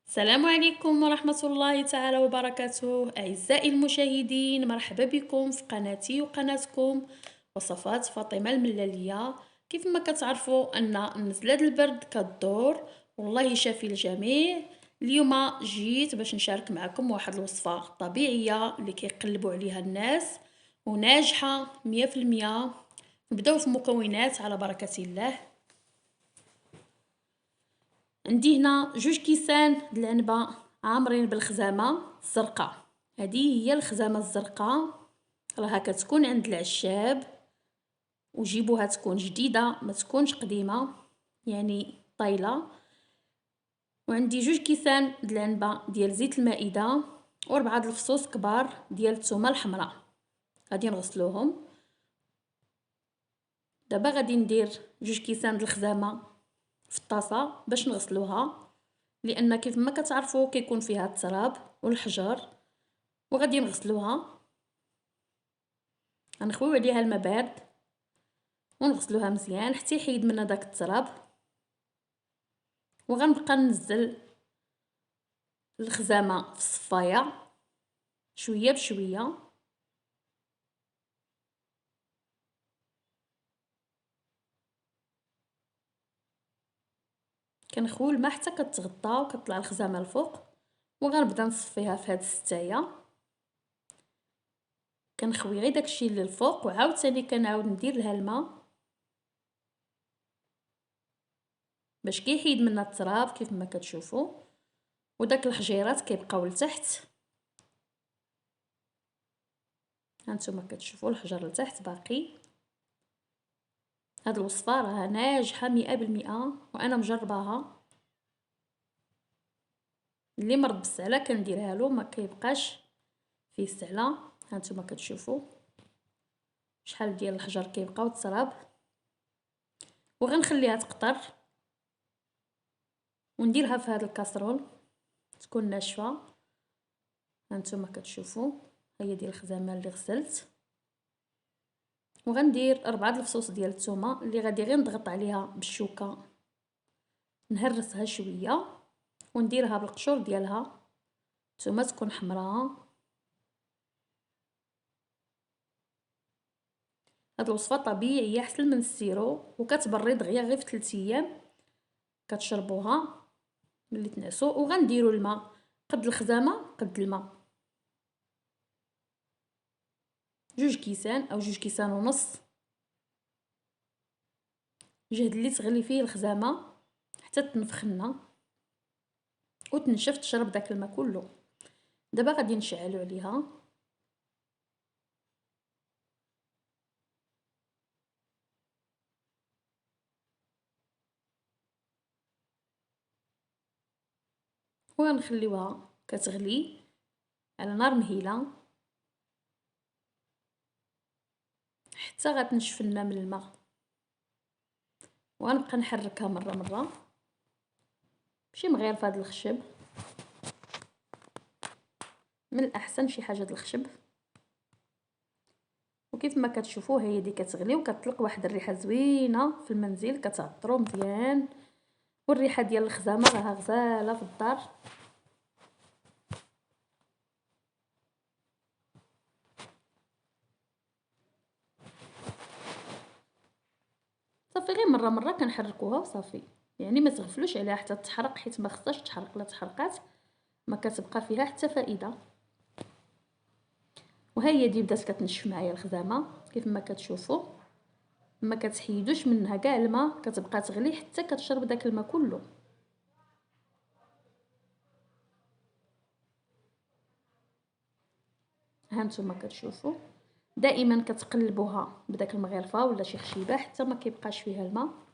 السلام عليكم ورحمة الله تعالى وبركاته أعزائي المشاهدين، مرحبا بكم في قناتي وقناتكم وصفات فاطمة الملالية. كيف ما كتعرفوا أن نزلة البرد كدور والله شافي الجميع. اليوم جيت باش نشارك معكم واحد الوصفة طبيعية اللي كيقلبوا عليها الناس وناجحة 100%. نبداو في مكونات على بركة الله. عندي هنا 2 كيسان د العنبه عامرين بالخزامه الزرقاء. هذه هي الخزامه الزرقاء، راها كتكون عند العشاب وجيبوها تكون جديده ما تكونش قديمه يعني طايله. وعندي 2 كيسان د العنبه ديال زيت المائده و4 الفصوص كبار ديال الثومه الحمراء. غادي نغسلوهم. دابا غادي ندير 2 كيسان د الخزامه في الطاسه باش نغسلوها، لان كيف ما كتعرفوا كيكون فيها التراب والحجر، وغادي نغسلوها. غنخويو عليها الماء بارد ونغسلوها مزيان حتى يحيد منها داك التراب. وغنبقى ننزل الخزامه في الصفايه شويه بشويه. كنخويو الماء حتى كتغطى وكتطلع الخزامه الفوق، وغنبدا نصفيها في هاد الستايه. كنخوي غير داكشي اللي الفوق وعاوتاني كنعاود ندير لها الماء باش كيحيد منها التراب كيف ما كتشوفوا، وداك الحجيرات كيبقاو لتحت. هانتوما كتشوفوا الحجر لتحت باقي. هاد الوصفه راها ناجحه 100%، وانا مجرباها. اللي مرض بالسعله كنديرها له ما كيبقاش فيه السعله. هانتوما كتشوفوا شحال ديال الحجر كيبقاو التراب. وغنخليها تقطر ونديرها في هذا الكاسرول تكون ناشفه. هانتوما كتشوفوا هي ديال الخزامه اللي غسلت. وغندير 4 الفصوص ديال الثومه اللي غادي غير نضغط عليها بالشوكه نهرسها شويه ونديرها بالقشور ديالها. الثومه تكون حمراء. هاد الوصفه طبيعيه احسن من السيرو وكتبري دغيا غير في 3 ايام كتشربوها ملي تنعسوا. وغنديروا الماء قد الخزامه قد الماء، 2 كيسان او 2 كيسان ونص. جهد اللي تغلي فيه الخزامه حتى تنفخ لنا وتنشف تشرب داك الماء كله. دابا غادي نشعلوا عليها. ونخليوها كتغلي على نار مهيله حتى غتنشف لنا من الماء. وغنبقى نحركها مره مره ماشي مغير في هذا الخشب. من الاحسن شي حاجه د الخشب. وكيف ما كتشوفوا هي دي كتغلي وكتطلق واحد الريحه زوينه في المنزل كتعطروا مزيان. والريحه ديال الخزامه راها غزاله في الدار. صافي غير مره مره كنحركوها وصافي، يعني ما تغفلوش عليها حتى تحرق حيت ما خصهاش تحرق. لا تحرقات ما كتبقى فيها حتى فائده. وهي دي بدات كتنشف معايا الخزامه كيف ما كتشوفوا. ما كتحيدوش منها كاع الماء، كتبقى تغلي حتى كتشرب داك الماء كله. هانتوما كتشوفوا دائما كتقلبوها بداك المغرفه ولا شي خشيبه حتى ما كيبقاش فيها الماء.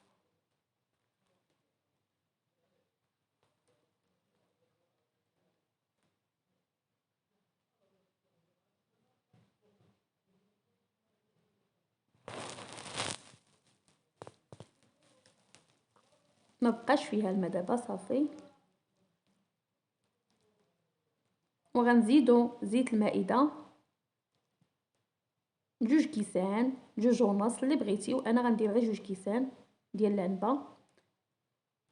ما بقاش فيها الماء دابا صافي. وغنزيدو زيت المائده 2 كيسان 2 ونص اللي بغيتي، وانا غندير غير 2 كيسان ديال العنبه.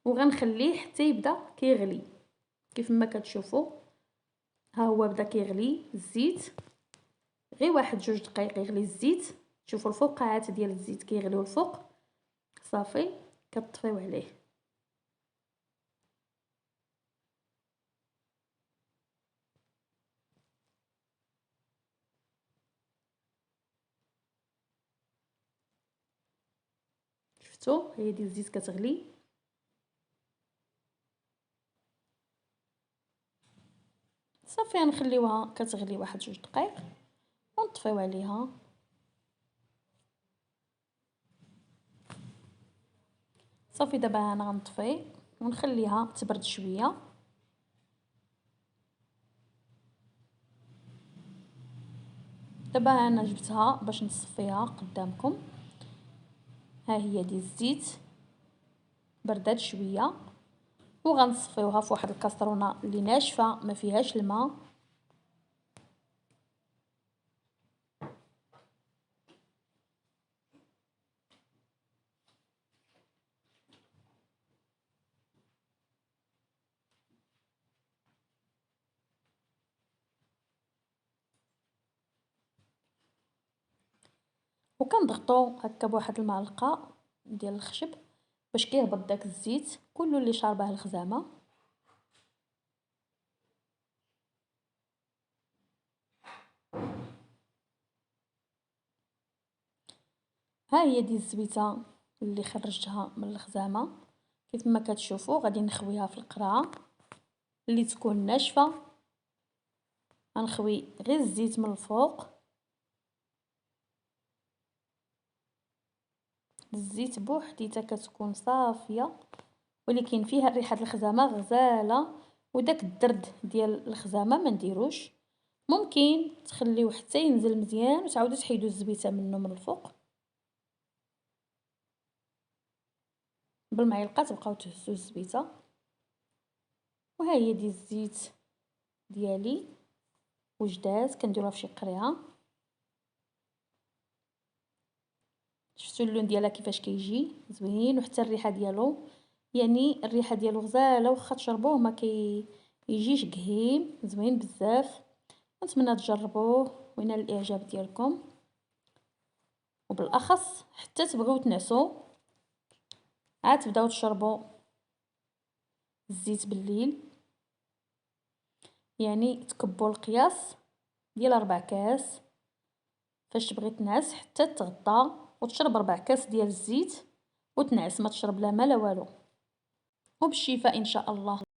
وغنخليه حتى يبدا كيغلي كيف ما كتشوفوا ها هو بدا كيغلي الزيت، غير واحد 2 دقائق يغلي الزيت. شوفوا الفقاعات ديال الزيت كيغليو الفوق، صافي كتطفيو عليه. شفتوا هي ديال الزيت كتغلي. صافي غنخليوها كتغلي واحد 2 دقائق ونطفيو عليها. صافي دابا انا غنطفي ونخليها تبرد شويه. دابا انا جبتها باش نصفيها قدامكم. ها هي ديال الزيت بردات شويه، وغنصفيوها في واحد الكاسرونه اللي ناشفه ما فيهاش الماء. وكنضغطو هكا بواحد المعلقه ديال الخشب باش كيهبط داك الزيت كله اللي شارباه الخزامه. ها هي ديال الزبيته اللي خرجتها من الخزامه. كيف ما كتشوفوا غادي نخويها في القرعه اللي تكون ناشفه. غنخوي غير الزيت من الفوق. الزيت بوحديتها كتكون صافيه، ولكن فيها ريحه الخزامه غزاله، وداك الدرد ديال الخزامه ما نديروش. ممكن تخليوه حتى ينزل مزيان وتعاودوا تحيدوا الزبيته منه من الفوق بالمعلقه، تبقاو تهزوا الزبيته. وها هي ديال الزيت ديالي وجدات كنديروها في شي قريعه. شفتوا اللون ديالها كيفاش كيجي زوين، وحتى الريحه ديالو، يعني الريحه ديالو غزاله واخا تشربوه ما يجيش قهيم، زوين بزاف. نتمنى تجربوه وينال الاعجاب ديالكم، وبالاخص حتى تبغيو تنعسوا عاد تبداو تشربوا الزيت بالليل. يعني تكبوا القياس ديال 4 كاس فاش تبغي تنعس حتى تغطى، وتشرب 4 كاس ديال الزيت وتنعس، ما تشرب لا ما لا والو. وبالشفاء ان شاء الله.